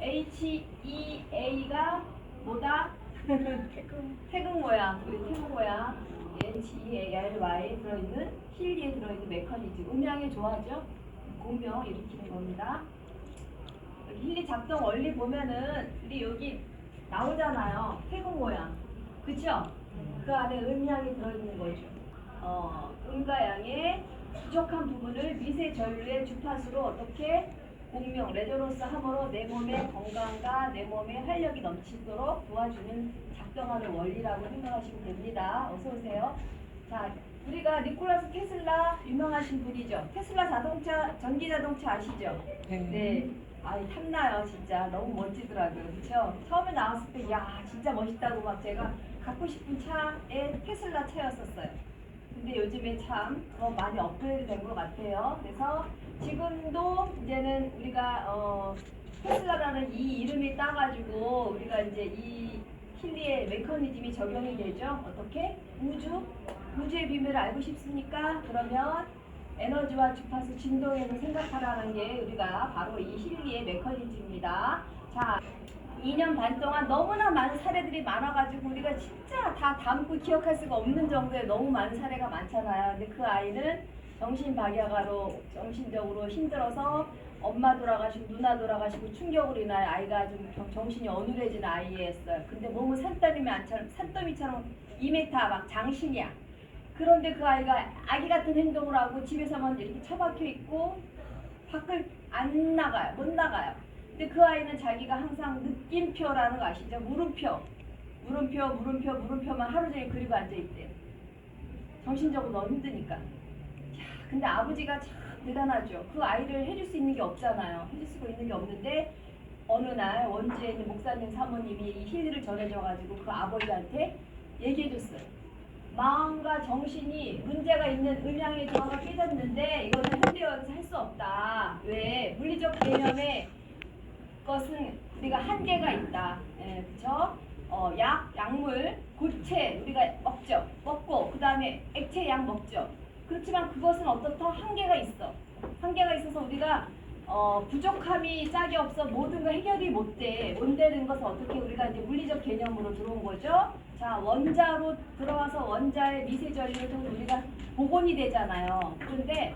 HEA가 뭐다? 태극 모양, 우리 태극 모양. HEARY 들어있는 힐리에 들어있는 메커니즘. 음량이 좋아하죠? 공명 일으키는 겁니다. 여기 힐리 작동 원리 보면은 우리 여기 나오잖아요. 태극 모양. 그쵸? 그 안에 음량이 들어있는 거죠. 음과 양의 부족한 부분을 미세 전류의 주파수로 어떻게 공명, 레조넌스 함으로 내 몸의 건강과 내 몸의 활력이 넘치도록 도와주는 작동하는 원리라고 생각하시면 됩니다. 어서 오세요. 자, 우리가 니콜라스 테슬라 유명하신 분이죠. 테슬라 자동차, 전기 자동차 아시죠? 네. 아이 탐나요 진짜. 너무 멋지더라고요. 그렇죠? 처음에 나왔을 때 야 진짜 멋있다고 막 제가 갖고 싶은 차에 테슬라 차였었어요. 근데 요즘에 참 더 많이 업그레이드 된 것 같아요. 그래서 지금도 이제는 우리가 테슬라라는 이 이름이 따가지고 우리가 이제 이 힐리의 메커니즘이 적용이 되죠. 어떻게? 우주의 비밀을 알고 싶습니까? 그러면 에너지와 주파수 진동에서 생각하라는 게 우리가 바로 이 힐리의 메커니즘입니다. 자, 2년 반 동안 너무나 많은 사례들이 많아가지고 우리가 진짜 다 담고 기억할 수가 없는 정도의 너무 많은 사례가 많잖아요. 근데 그 아이는 정신박약아로 정신적으로 힘들어서 엄마 돌아가시고 누나 돌아가시고 충격으로 인하여 아이가 좀 정신이 어눌해진 아이였어요. 근데 몸은 산더미처럼 2m 막 장신이야. 그런데 그 아이가 아기 같은 행동을 하고 집에서만 이렇게 처박혀 있고 밖을 안 나가요. 못 나가요. 근데 그 아이는 자기가 항상 느낌표라는 거 아시죠? 물음표만 하루 종일 그리고 앉아있대요. 정신적으로 너무 힘드니까. 근데 아버지가 참 대단하죠. 그 아이를 해줄 수 있는 게 없잖아요. 해줄 수 있는 게 없는데 어느 날 원주에 있는 목사님 사모님이 이 힐리를 전해줘가지고 그 아버지한테 얘기해줬어요. 마음과 정신이 문제가 있는 음양의 조화가 깨졌는데 이거는 현대화에서 할 수 없다. 왜? 물리적 개념의 것은 우리가 한계가 있다. 예, 그쵸? 약물, 고체 우리가 먹죠. 먹고 그 다음에 액체 약 먹죠. 그렇지만 그것은 어떻다? 한계가 있어. 한계가 있어서 우리가 부족함이 짝이 없어 모든 걸 해결이 못 되는 것은 어떻게 우리가 이제 물리적 개념으로 들어온 거죠. 자, 원자로 들어와서 원자의 미세 전류를 통해 우리가 복원이 되잖아요. 그런데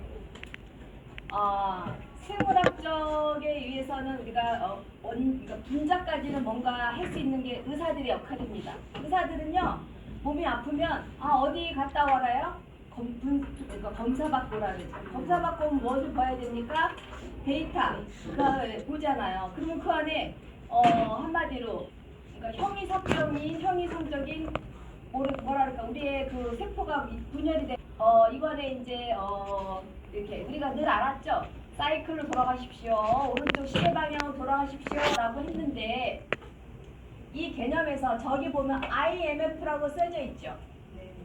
생물학적에 의해서는 우리가 그러니까 분자까지는 뭔가 할 수 있는 게 의사들의 역할입니다. 의사들은요 몸이 아프면 어디 갔다 와라요? 그러니까 검사받고 오라는 거죠. 검사받고 오면 무엇을 봐야 됩니까? 데이터 보잖아요. 그러면 그 안에 한마디로 그러니까 형이성적인 뭐랄까 우리의 그 세포가 분열이 돼. 이번에 이제 이렇게 우리가 늘 알았죠. 사이클로 돌아가십시오. 오른쪽 시계 방향으로 돌아가십시오. 라고 했는데 이 개념에서 저기 보면 IMF라고 써져 있죠.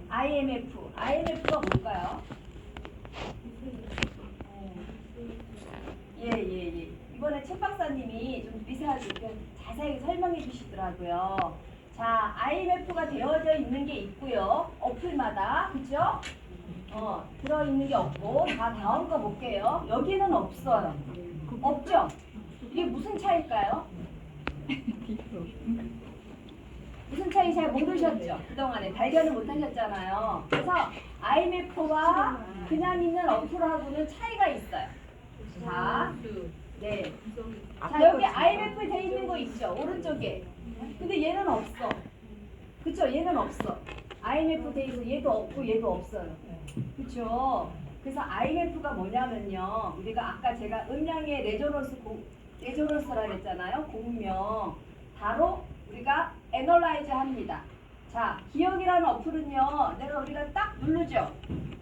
IMF가 뭘까요? 예. 이번에 책 박사님이 좀 미세하게 자세히 설명해 주시더라고요. 자, IMF가 되어져 있는 게 있고요. 어플마다. 그죠? 들어있는 게 없고. 다 다음 거 볼게요. 여기는 없어요. 없죠? 이게 무슨 차일까요? 무슨 차이 잘 모르셨죠? 그동안에 발견을 못 하셨잖아요. 그래서 IMF와 그냥 있는 어플하고는 차이가 있어요. 자, 네. 자, 여기 IMF 돼 있는 거 있죠? 오른쪽에. 근데 얘는 없어. 그쵸? 얘는 없어. IMF 돼 있어. 얘도 없고 얘도 없어요. 그쵸? 그래서 IMF가 뭐냐면요. 우리가 아까 제가 음량의 레조넌스라 그랬잖아요. 공명. 바로 우리가 애널라이즈 합니다. 자, 기억이라는 어플은요. 우리가 딱 누르죠.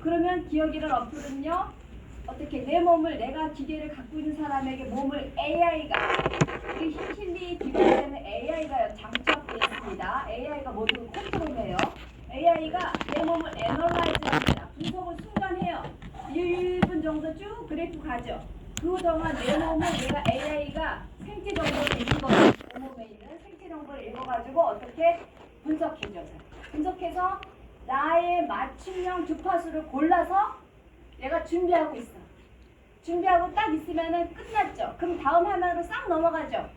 그러면 기억이라는 어플은요. 어떻게 내 몸을 내가 기계를 갖고 있는 사람에게 몸을 AI가 우리 힐리 디바이스에는 AI가 장착되어 있습니다. AI가 모두 컨트롤해요. AI가 내 몸을 애널라이즈 합니다. 분석을 순간 해요. 1분 정도 쭉 그래프 가죠. 그동안 내 몸을 내가 AI가 생체 정보를 읽어요. 내 몸에 있는 생체 정보를 읽어가지고 어떻게 분석해줘요. 분석해서 나의 맞춤형 주파수를 골라서 얘가 준비하고 있어. 준비하고 딱 있으면은 끝났죠. 그럼 다음 화면으로 싹 넘어가죠.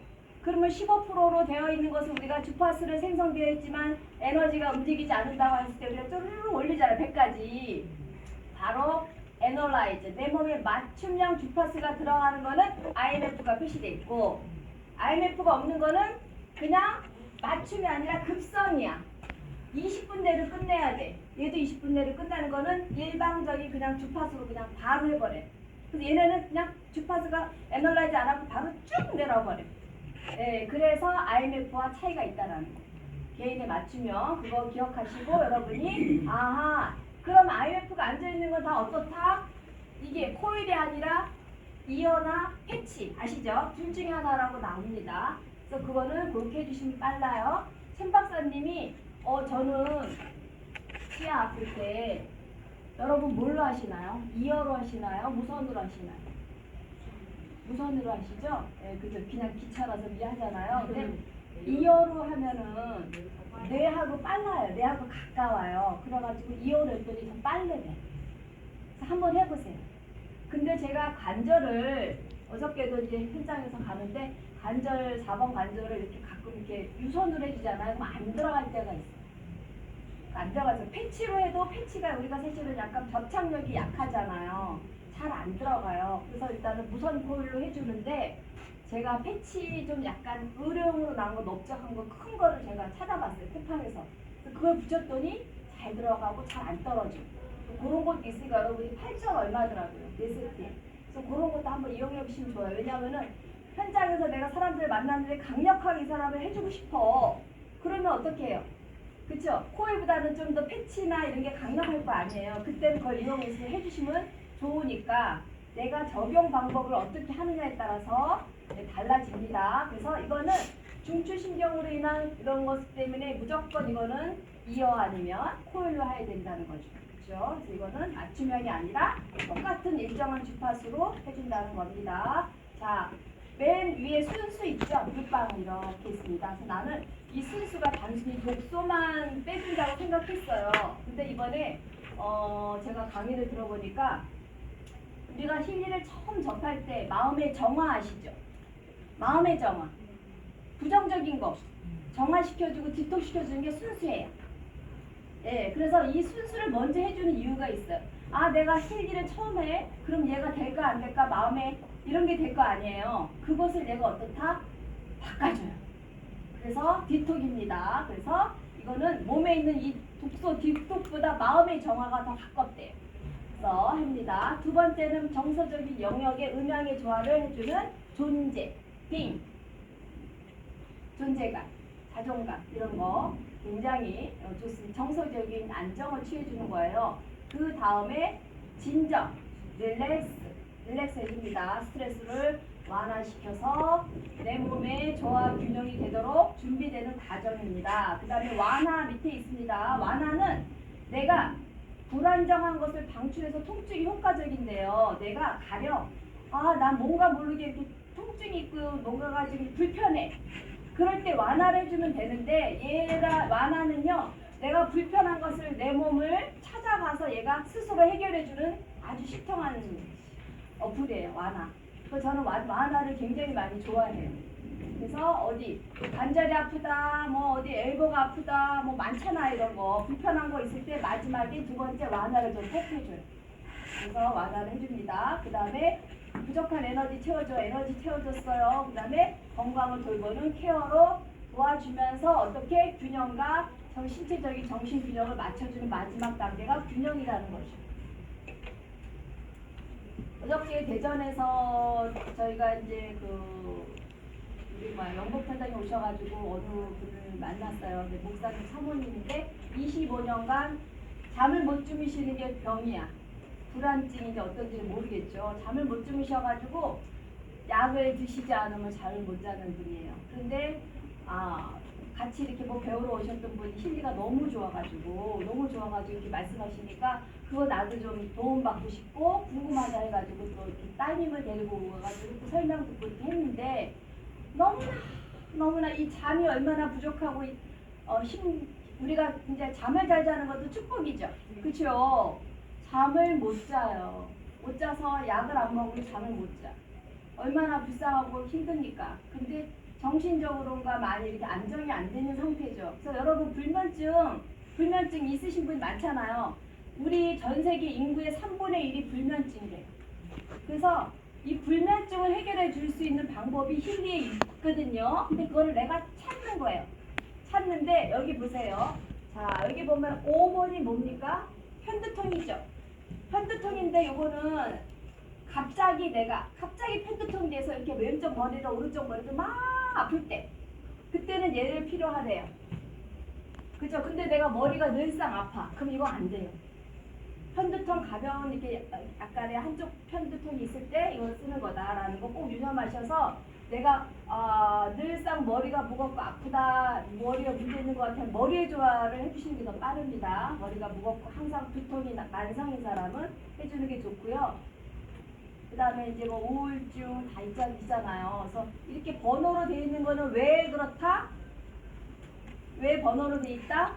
그러면 15%로 되어 있는 것은 우리가 주파수를 생성되어 있지만 에너지가 움직이지 않는다고 했을 때 우리가 쪼르르 올리잖아요. 100까지. 바로 에너라이즈, 내 몸에 맞춤형 주파수가 들어가는 거는 IMF가 표시되어 있고, IMF가 없는 거는 그냥 맞춤이 아니라 급성이야. 20분 내로 끝내야 돼. 얘도 20분 내로 끝나는 거는 일방적인 그냥 주파수로 그냥 바로 해버려. 그래서 얘네는 그냥 주파수가 에너라이즈 안 하고 바로 쭉 내려버려. 예, 그래서 IMF와 차이가 있다라는 거. 개인에 맞추면 그거 기억하시고 여러분이 아하, 그럼 IMF가 앉아있는 건 다 어떻다? 이게 코일이 아니라 이어나 패치 아시죠? 둘 중에 하나라고 나옵니다. 그래서 그거는 그렇게 해주시면 빨라요. chen 박사님이 저는 치아 아플 때 여러분 뭘로 하시나요? 이어로 하시나요? 무선으로 하시나요? 무선으로 하시죠? 예, 그죠? 그냥 기차라서 미하잖아요. 근데 이어로 하면은 뇌하고 빨라요. 뇌하고 가까워요. 그래가지고 이어로 했더니 더 빠르네. 한번 해보세요. 근데 제가 관절을 어저께도 이제 현장에서 가는데 관절 4번 관절을 이렇게 가끔 이렇게 유선으로 해주잖아요. 그럼 안 들어갈 때가 있어요. 안 들어가죠. 패치로 해도 패치가 우리가 사실은 약간 접착력이 약하잖아요. 잘 안 들어가요. 그래서 일단은 무선 코일로 해주는데 제가 패치 좀 약간 의료용으로 나온 거 넓적한 거 큰 거를 제가 찾아봤어요. 쿠팡에서. 그걸 붙였더니 잘 들어가고 잘 안 떨어지고. 그런 것도 있으니까 여러분이 8,000 얼마더라고요. 4세트에. 그래서 그런 것도 한번 이용해 보시면 좋아요. 왜냐하면은 현장에서 내가 사람들을 만났는데 강력하게 이 사람을 해주고 싶어. 그러면 어떻게 해요? 그쵸? 코일보다는 좀 더 패치나 이런 게 강력할 거 아니에요. 그때는 그걸 이용해서 해주시면 좋으니까 내가 적용 방법을 어떻게 하느냐에 따라서 달라집니다. 그래서 이거는 중추신경으로 인한 이런 것 때문에 무조건 이거는 이어 아니면 코일로 해야 된다는 거죠. 그렇죠? 그래서 이거는 맞춤형이 아니라 똑같은 일정한 주파수로 해준다는 겁니다. 자, 맨 위에 순수 있죠? 물방울 이렇게 있습니다. 그래서 나는 이 순수가 단순히 독소만 빼준다고 생각했어요. 근데 이번에 제가 강의를 들어보니까 우리가 힐리를 처음 접할 때 마음의 정화 아시죠? 마음의 정화. 부정적인 거 정화시켜주고 디톡시켜주는 게 순수예요. 예, 그래서 이 순수를 먼저 해주는 이유가 있어요. 아, 내가 힐리를 처음 해? 그럼 얘가 될까 안 될까? 마음에 이런 게 될 거 아니에요. 그것을 내가 어떻다? 바꿔줘요. 그래서 디톡입니다. 그래서 이거는 몸에 있는 이 독소 디톡보다 마음의 정화가 더 가깝대요. 그래서 합니다. 두 번째는 정서적인 영역의 음양의 조화를 해주는 존재, 빙, 존재감, 자존감 이런 거 굉장히 좋습니다. 정서적인 안정을 취해주는 거예요. 그 다음에 진정, 릴렉스 해줍니다. 스트레스를 완화시켜서 내 몸의 조화 균형이 되도록 준비되는 과정입니다. 그 다음에 완화 밑에 있습니다. 완화는 내가 불안정한 것을 방출해서 통증이 효과적인데요. 내가 가령 난 뭔가 모르게 이렇게 통증이 있고 뭔가가 지금 불편해. 그럴 때 완화를 해주면 되는데 얘가 완화는요. 내가 불편한 것을 내 몸을 찾아가서 얘가 스스로 해결해주는 아주 시통한 어플이에요. 완화. 그래서 저는 완화를 굉장히 많이 좋아해요. 그래서 어디 관절이 아프다, 뭐 어디 엘보가 아프다, 뭐 많잖아 이런 거 불편한 거 있을 때 마지막에 두 번째 완화를 좀 꼭 해줘요. 그래서 완화를 해줍니다. 그 다음에 부족한 에너지 채워줘. 에너지 채워줬어요. 그 다음에 건강을 돌보는 케어로 도와주면서 어떻게 균형과 신체적인 정신 균형을 맞춰주는 마지막 단계가 균형이라는 거죠. 어저께 대전에서 저희가 이제 우리 영국 편당에 오셔가지고 어느 분을 만났어요. 목사님 사모님인데 25년간 잠을 못 주무시는 게 병이야. 불안증인지 어떤지는 모르겠죠. 잠을 못 주무셔가지고 약을 드시지 않으면 잠을 못 자는 분이에요. 그런데 같이 이렇게 배우러 오셨던 분이 힐리가 너무 좋아가지고 이렇게 말씀하시니까 그거 나도 좀 도움받고 싶고 궁금하다 해가지고 또 이렇게 따님을 데리고 와가지고 또 설명 듣고 이렇게 했는데 너무나 이 잠이 얼마나 부족하고 우리가 이제 잠을 잘 자는 것도 축복이죠. 그렇죠? 잠을 못 자요. 못 자서 약을 안 먹으면 잠을 못 자. 얼마나 불쌍하고 힘드니까. 근데 정신적으로가 많이 이렇게 안정이 안 되는 상태죠. 그래서 여러분 불면증 있으신 분 많잖아요. 우리 전 세계 인구의 3분의 1이 불면증이래요. 그래서 이 불면증을 해결해 줄 수 있는 방법이 힐리에 있거든요. 근데 그거를 내가 찾는 거예요. 찾는데 여기 보세요. 자, 여기 보면 5번이 뭡니까? 편두통이죠. 편두통인데 요거는 갑자기 편두통이 돼서 이렇게 왼쪽 머리도 오른쪽 머리도 막 아플 때 그때는 얘를 필요하대요. 그죠? 근데 내가 머리가 늘상 아파. 그럼 이거 안 돼요. 편두통 가벼운 이렇게 약간의 한쪽 편두통이 있을 때 이걸 쓰는 거다라는 거 꼭 유념하셔서 내가 늘상 머리가 무겁고 아프다, 머리가 문제 있는 것 같으면 머리의 조화를 해주시는 게 더 빠릅니다. 머리가 무겁고 항상 두통이 만성인 사람은 해주는 게 좋고요. 그 다음에 이제 뭐 우울증 다 있잖아요. 그래서 이렇게 번호로 되어 있는 거는 왜 그렇다? 왜 번호로 되어 있다?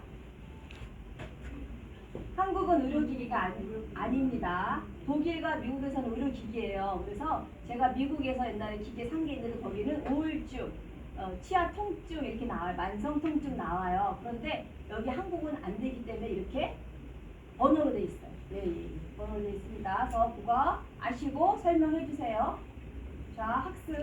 한국은 의료기기가 아닙니다. 독일과 미국에서는 의료기기예요. 그래서 제가 미국에서 옛날에 기계 산 게 있는데 거기는 우울증, 치아 통증 이렇게 나와요. 만성 통증 나와요. 그런데 여기 한국은 안 되기 때문에 이렇게 번호로 돼 있어요. 네, 번호로 돼 있습니다. 그래서 그거 아시고 설명해 주세요. 자, 학습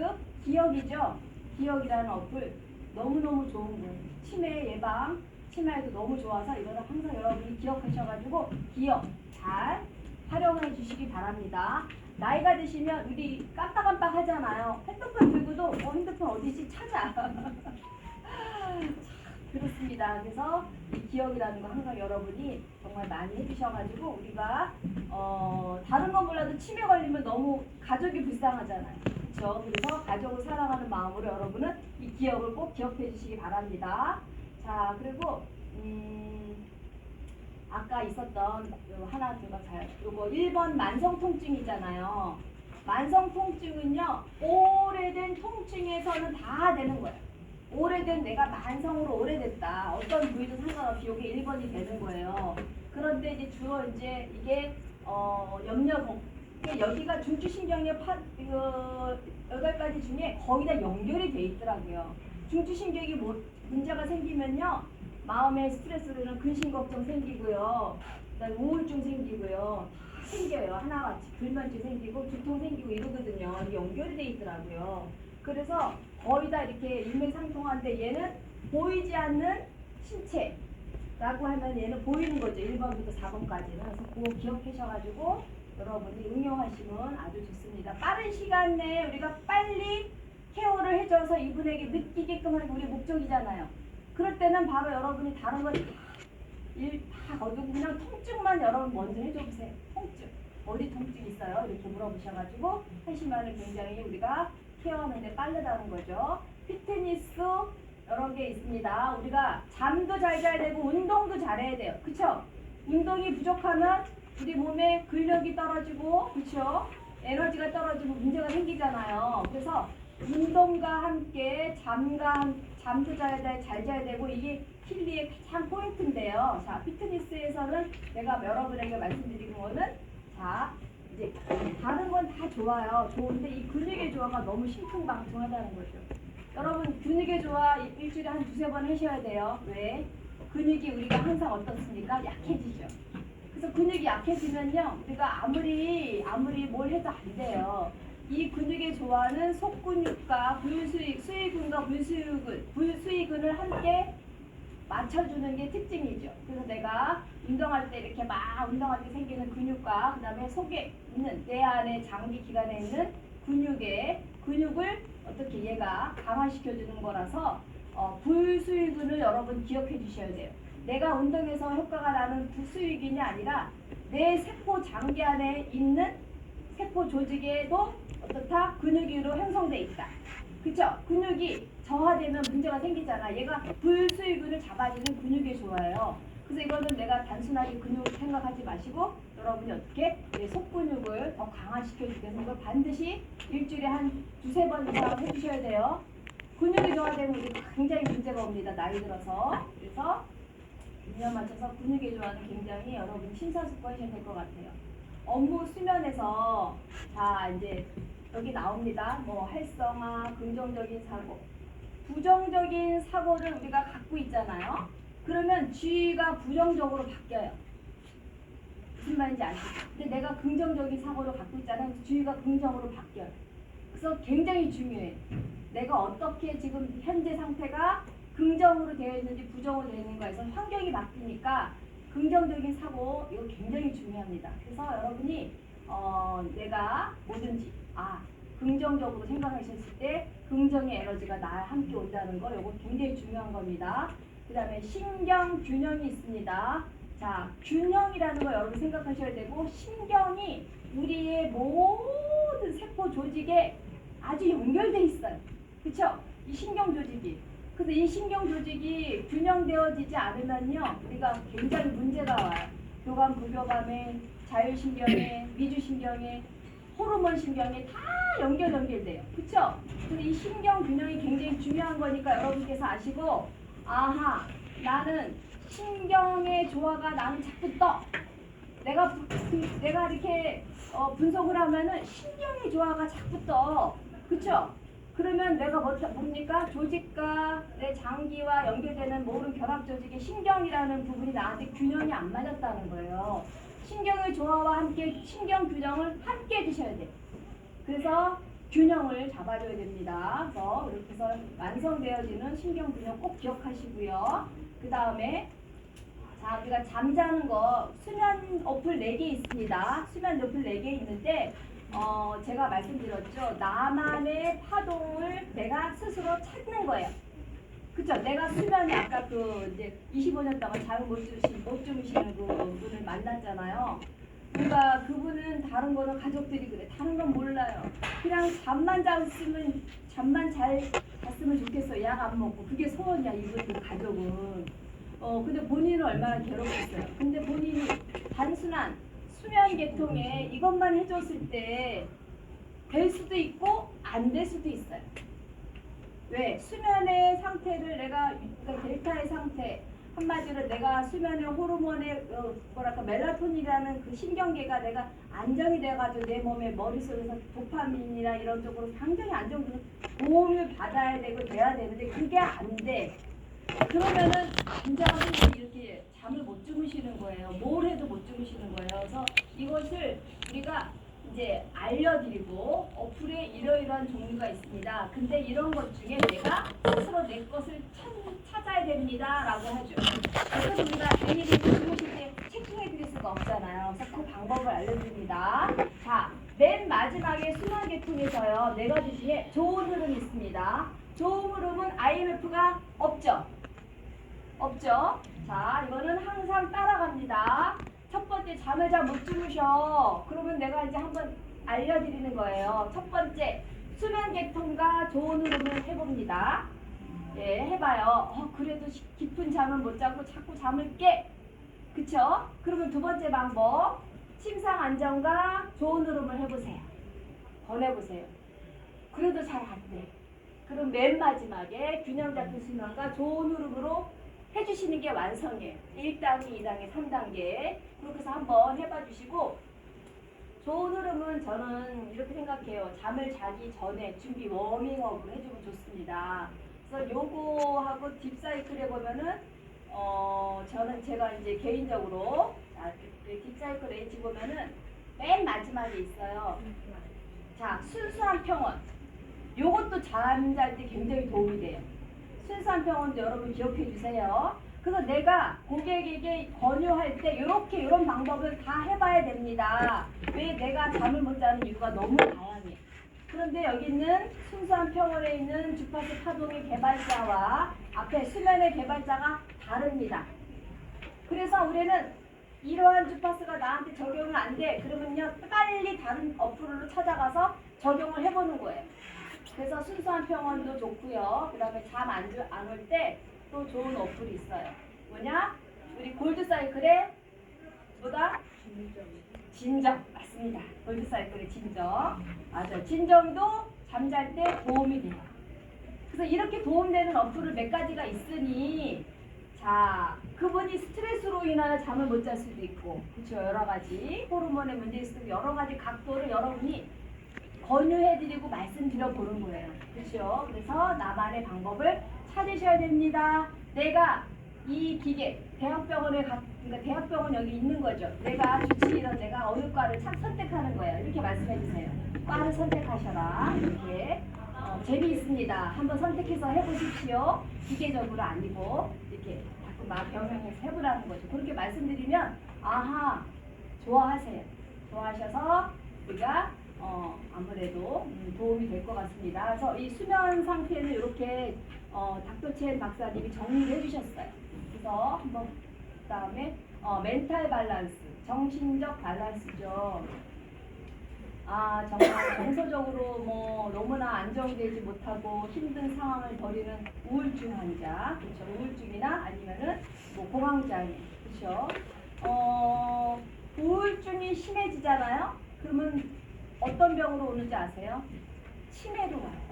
기억이죠. 기억이라는 어플 너무너무 좋은 거예요. 치매 예방, 치매에도 너무 좋아서 이거는 항상 여러분이 기억하셔가지고 기억 잘 활용해 주시기 바랍니다. 나이가 드시면 우리 깜빡깜빡 하잖아요. 핸드폰 들고도 핸드폰 어디지 찾아. 그렇습니다. 그래서 이 기억이라는 거 항상 여러분이 정말 많이 해주셔가지고 우리가 다른 건 몰라도 치매 걸리면 너무 가족이 불쌍하잖아요. 그렇죠? 그래서 가족을 사랑하는 마음으로 여러분은 이 기억을 꼭 기억해 주시기 바랍니다. 자, 그리고 아까 있었던 하나 제가 요거 1번 만성 통증이잖아요. 만성 통증은요 오래된 통증에서는 다 되는 거예요. 오래된 내가 만성으로 오래됐다. 어떤 부위도 상관없이 이게 1번이 되는 거예요. 그런데 이제 주로 이제 이게 염려공 여기가 중추신경의 8가지 중에 거의 다 연결이 돼 있더라고요. 중추신경이 문제가 생기면요 마음의 스트레스로는 근심걱정 생기고요, 그다음에 우울증 생기고요, 다 생겨요. 하나같이 불면증 생기고 두통 생기고 이러거든요. 이게 연결이 돼 있더라고요. 그래서 거의 다 이렇게 일맥상통한데 얘는 보이지 않는 신체라고 하면 얘는 보이는 거죠. 1번부터 4번까지는. 그래서 그거 기억하셔가지고 여러분이 응용하시면 아주 좋습니다. 빠른 시간 내에 우리가 빨리 케어를 해줘서 이분에게 느끼게끔 하는 게 우리 목적이잖아요. 그럴 때는 바로 여러분이 다른 걸 다 거두고 그냥 통증만 여러분 먼저 해줘보세요. 통증. 어디 통증 있어요? 이렇게 물어보셔가지고 하시면 굉장히 우리가 케어하는데 빠르다는 거죠. 피트니스 이런 게 있습니다. 우리가 잠도 잘 자야 되고 운동도 잘해야 돼요. 그쵸? 운동이 부족하면 우리 몸에 근력이 떨어지고 그쵸? 에너지가 떨어지고 문제가 생기잖아요. 그래서 운동과 함께 잠도 잘 자야 되고 이게 힐리의 가장 포인트인데요. 자, 피트니스에서는 내가 여러분에게 말씀드리는 거는 자, 이제 다른 건 다 좋아요. 좋은데 이 근육의 조화가 너무 신풍방통하다는 거죠. 여러분 근육의 조화 일주일에 한 2-3번 하셔야 돼요. 왜? 근육이 우리가 항상 어떻습니까? 약해지죠. 그래서 근육이 약해지면요 우리가 아무리 뭘 해도 안 돼요. 이 근육의 조화는 속근육과 수위근과 불수위근을 함께 맞춰주는 게 특징이죠. 그래서 내가 운동할 때 이렇게 막 운동할 때 생기는 근육과 그 다음에 속에 있는 내 안에 장기 기관에 있는 근육을 어떻게 얘가 강화시켜주는 거라서 불수위근을 여러분 기억해 주셔야 돼요. 내가 운동해서 효과가 나는 불수위근이 아니라 내 세포 장기 안에 있는 세포 조직에도 어떻다? 근육으로 형성돼 있다. 그쵸? 근육이 저하되면 문제가 생기잖아. 얘가 불수위근을 잡아주는 근육이 좋아요. 그래서 이거는 내가 단순하게 근육 생각하지 마시고 여러분이 어떻게 내 속근육을 더 강화시켜주기 위해서 이걸 반드시 일주일에 한 2-3번 이상 해주셔야 돼요. 근육이 저하되면 우리 굉장히 문제가 옵니다. 나이 들어서. 그래서 균형 맞춰서 근육의 조화는 굉장히 여러분 심사숙고하셔야 될 것 같아요. 업무 수면에서 자 이제 여기 나옵니다. 뭐 활성화, 긍정적인 사고, 부정적인 사고를 우리가 갖고 있잖아요. 그러면 주의가 부정적으로 바뀌어요. 무슨 말인지 아시죠? 근데 내가 긍정적인 사고를 갖고 있잖아요. 주의가 긍정으로 바뀌어요. 그래서 굉장히 중요해. 내가 어떻게 지금 현재 상태가 긍정으로 되어 있는지 부정으로 되어 있는가에서 환경이 바뀌니까 긍정적인 사고 이거 굉장히 중요합니다. 그래서 여러분이 내가 뭐든지 긍정적으로 생각하셨을 때 긍정의 에너지가 나와 함께 온다는 거 이거 굉장히 중요한 겁니다. 그 다음에 신경 균형이 있습니다. 자, 균형이라는 거 여러분 생각하셔야 되고 신경이 우리의 모든 세포 조직에 아주 연결돼 있어요. 그쵸? 이 신경 조직이. 그래서 이 신경 조직이 균형되어지지 않으면요 우리가 굉장히 문제가 와요. 교감, 부교감에, 자율신경에, 미주신경에, 호르몬 신경에 다 연결돼요. 그쵸? 근데 이 신경 균형이 굉장히 중요한 거니까 여러분께서 아시고 나는 신경의 조화가 나는 자꾸 떠. 내가 이렇게 분석을 하면은 신경의 조화가 자꾸 떠. 그쵸? 그러면 내가 뭡니까? 조직과 내 장기와 연결되는 모든 결합 조직의 신경이라는 부분이 나한테 균형이 안 맞았다는 거예요. 신경의 조화와 함께 신경 균형을 함께 해주셔야 돼요. 그래서 균형을 잡아줘야 됩니다. 그래서 이렇게 해서 완성되어지는 신경 균형 꼭 기억하시고요. 그 다음에 자, 우리가 잠자는 거 수면 어플 4개 있습니다. 수면 어플 4개 있는데 제가 말씀드렸죠. 나만의 파동을 내가 스스로 찾는 거예요. 그쵸? 내가 수면에 아까 이제 25년 동안 잠을 못 주무시는 그 분을 만났잖아요. 그러니까 그분은 다른 거는 가족들이 그래. 다른 건 몰라요. 그냥 잠만 잘 잤으면 좋겠어. 약 안 먹고. 그게 소원이야, 이분 가족은. 근데 본인은 얼마나 괴롭겠어요. 근데 본인이 단순한 수면 계통에 이것만 해줬을 때 될 수도 있고 안 될 수도 있어요. 왜? 수면의 상태를 그러니까 델타의 상태, 한마디로 내가 수면의 호르몬의 멜라토닌이라는 그 신경계가 내가 안정이 돼가지고 내 몸의 머릿속에서 도파민이나 이런 쪽으로 굉장히 안정되는 도움을 받아야 되고 돼야 되는데 그게 안 돼. 그러면은 굉장히 이렇게 잠을 못 주무시는 거예요. 뭘 해도 못 주무시는 거예요. 그래서 이것을 우리가 이제 알려드리고 어플에 이러이러한 종류가 있습니다. 근데 이런 것 중에 내가 스스로 내 것을 찾아야 됩니다 라고 하죠. 그래서 우리가 일일이 주무실 때 체킹해 드릴 수가 없잖아요. 그래서 그 방법을 알려드립니다. 자, 맨 마지막에 수면 계통에서요 4가지 중에 좋은 흐름이 있습니다. 좋은 흐름은 IMF가 없죠. 자, 이거는 항상 따라갑니다. 첫 번째, 잠을 잘 못 주무셔. 그러면 내가 이제 한번 알려드리는 거예요. 첫 번째, 수면 계통과 좋은 흐름을 해봅니다. 예, 해봐요. 그래도 깊은 잠을 못 자고 자꾸 잠을 깨. 그쵸? 그러면 두 번째 방법, 침상 안정과 좋은 흐름을 해보세요. 권해보세요. 그래도 잘 안 돼. 그럼 맨 마지막에 균형 잡힌 수면과 좋은 흐름으로 해주시는 게 완성이에요. 1단계, 2단계, 3단계. 그렇게 해서 한번 해봐 주시고, 좋은 흐름은 저는 이렇게 생각해요. 잠을 자기 전에 준비 워밍업을 해주면 좋습니다. 그래서 요거하고 딥사이클 해보면은, 저는 제가 이제 개인적으로, 딥사이클 H 보면은 맨 마지막에 있어요. 자, 순수한 평온. 요것도 잠잘 때 굉장히 도움이 돼요. 순수한 평온도 여러분 기억해 주세요. 그래서 내가 고객에게 권유할 때 이런 방법을 다 해봐야 됩니다. 왜? 내가 잠을 못 자는 이유가 너무 다양해. 그런데 여기 있는 순수한 평온에 있는 주파수 파동의 개발자와 앞에 수면의 개발자가 다릅니다. 그래서 우리는 이러한 주파수가 나한테 적용은 안 돼. 그러면요 빨리 다른 어플로 찾아가서 적용을 해보는 거예요. 그래서 순수한 평온도 좋고요. 그 다음에 잠 안 올 때 또 좋은 어플이 있어요. 뭐냐? 우리 골드사이클의 뭐다? 진정. 맞습니다. 골드사이클의 진정. 맞아요. 진정도 잠잘 때 도움이 돼요. 그래서 이렇게 도움되는 어플을 몇 가지가 있으니 자, 그분이 스트레스로 인하여 잠을 못 잘 수도 있고 그렇죠. 여러 가지 호르몬의 문제 있을 때 여러 가지 각도를 여러분이 권유해드리고 말씀드려보는 거예요. 그렇죠? 그래서 나만의 방법을 찾으셔야 됩니다. 내가 이 기계, 그러니까 대학병원 여기 있는 거죠. 내가 주치의는 내가 어느 과를 선택하는 거예요. 이렇게 말씀해 주세요. 과를 선택하셔라. 이렇게. 재미있습니다. 한번 선택해서 해보십시오. 기계적으로 아니고 이렇게 자꾸 막 병행해서 해보라는 거죠. 그렇게 말씀드리면 아하 좋아하세요. 좋아하셔서 우리가 아무래도 도움이 될 것 같습니다. 그래서 이 수면 상태는 이렇게 닥터첸 박사님이 정리를 해주셨어요. 그래서 한번 그다음에 멘탈 밸런스, 정신적 밸런스죠. 정말 정서적으로 뭐 너무나 안정되지 못하고 힘든 상황을 벌이는 우울증 환자, 그렇죠? 우울증이나 아니면은 뭐 공황장애, 그렇죠? 우울증이 심해지잖아요. 그러면 어떤 병으로 오는지 아세요? 치매로 와요.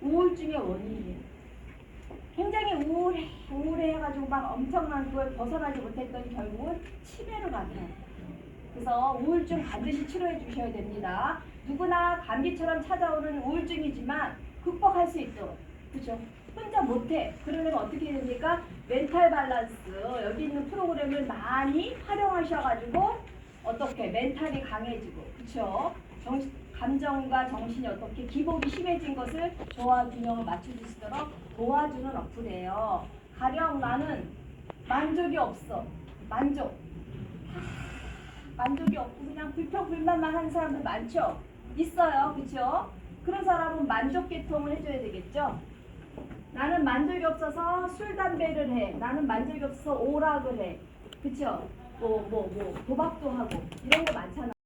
우울증의 원인이에요. 굉장히 우울해가지고 막 엄청난 그걸 벗어나지 못했더니 결국은 치매로 가더라고요. 그래서 우울증 반드시 치료해 주셔야 됩니다. 누구나 감기처럼 찾아오는 우울증이지만 극복할 수 있도록. 그렇죠? 혼자 못해. 그러려면 어떻게 됩니까? 멘탈 밸런스. 여기 있는 프로그램을 많이 활용하셔가지고 어떻게 멘탈이 강해지고. 그렇죠? 감정과 정신이 어떻게 기복이 심해진 것을 조화 균형을 맞춰줄 수 있도록 도와주는 어플이에요. 가령 나는 만족이 없어. 만족이 없고 그냥 불평불만만 하는 사람들 많죠? 있어요. 그렇죠? 그런 사람은 만족 계통을 해줘야 되겠죠? 나는 만족이 없어서 술, 담배를 해. 나는 만족이 없어서 오락을 해. 그렇죠? 도박도 하고 이런 거 많잖아.